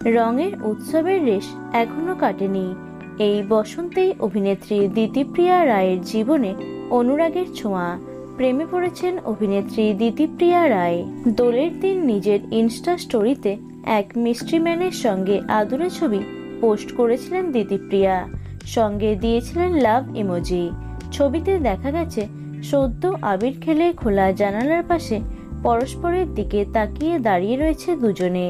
রঙের উৎসবের রেশ এখনো কাটেনি। এই বসন্তেই অভিনেত্রী দিতিপ্রিয়া রায়ের জীবনে অনুরাগের ছোঁয়া। প্রেমে পড়েছেন অভিনেত্রী দিতিপ্রিয়া রায়। দোলের দিন নিজের ইনস্টা স্টোরিতে এক মিস্ট্রি ম্যানের সঙ্গে আদুরে ছবি পোস্ট করেছিলেন দিতিপ্রিয়া। সঙ্গে দিয়েছিলেন লাভ ইমোজি। ছবিতে দেখা গেছে সদ্য আবির খেলে খোলা জানালার পাশে পরস্পরের দিকে তাকিয়ে দাঁড়িয়ে রয়েছে দুজনে।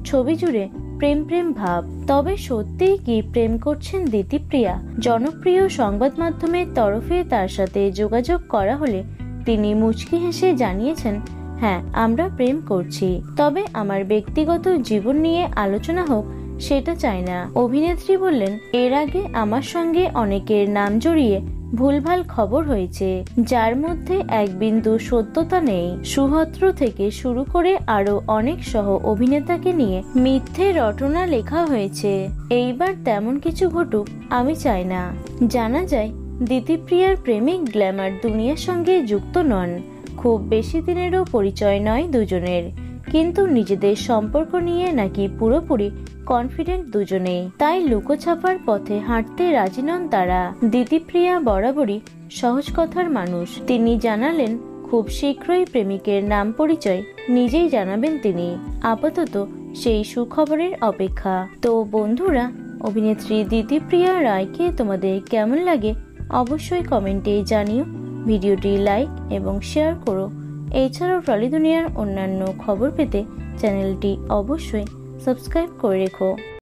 ছবি জুড়ে প্রেম প্রেম ভাব। তবে সত্যিই কি প্রেম করছেন দিতিপ্রিয়া? জনপ্রিয় সংবাদ মাধ্যমের তরফে তার সাথে যোগাযোগ করা হলে তিনি মুচকি হেসে জানিয়েছেন, হ্যাঁ, আমরা প্রেম করছি, তবে আমার ব্যক্তিগত জীবন নিয়ে আলোচনা হোক সেটা চাই না। অভিনেত্রী বললেন, এর আগে আমার সঙ্গে অনেকের নাম জড়িয়ে ভুলভাল খবর হয়েছে, যার মধ্যে এক বিন্দু সত্যতা নেই। সুহদ্র থেকে শুরু করে আরো অনেক সহ অভিনেতাকে নিয়ে মিথ্যে রটনা লেখা হয়েছে। এইবার তেমন কিছু ঘটুক আমি চাই না। জানা যায় দিতিপ্রিয়ার প্রেমিক গ্ল্যামার দুনিয়ার সঙ্গে যুক্ত নন। খুব বেশি দিনেরও পরিচয় নয় দুজনের, কিন্তু নিজেদের সম্পর্ক নিয়ে নাকি পুরোপুরি কনফিডেন্ট দুজনেই। তাই লুকোছাপার পথে হাঁটতে রাজি নন তারা। দিতিপ্রিয়া বরাবরই সহজ কথার মানুষ। তিনি জানালেন খুব শীঘ্রই প্রেমিকের নাম পরিচয় নিজেই জানাবেন তিনি। আপাতত সেই সুখবরের অপেক্ষা। তো বন্ধুরা, অভিনেত্রী দিতিপ্রিয়া রায়কে তোমাদের কেমন লাগে অবশ্যই কমেন্টে জানিও। ভিডিওটি লাইক এবং শেয়ার করো। এছাড়াও টলি দুনিয়ার অন্যান্য খবর পেতে চ্যানেলটি অবশ্যই সাবস্ক্রাইব করে রেখো।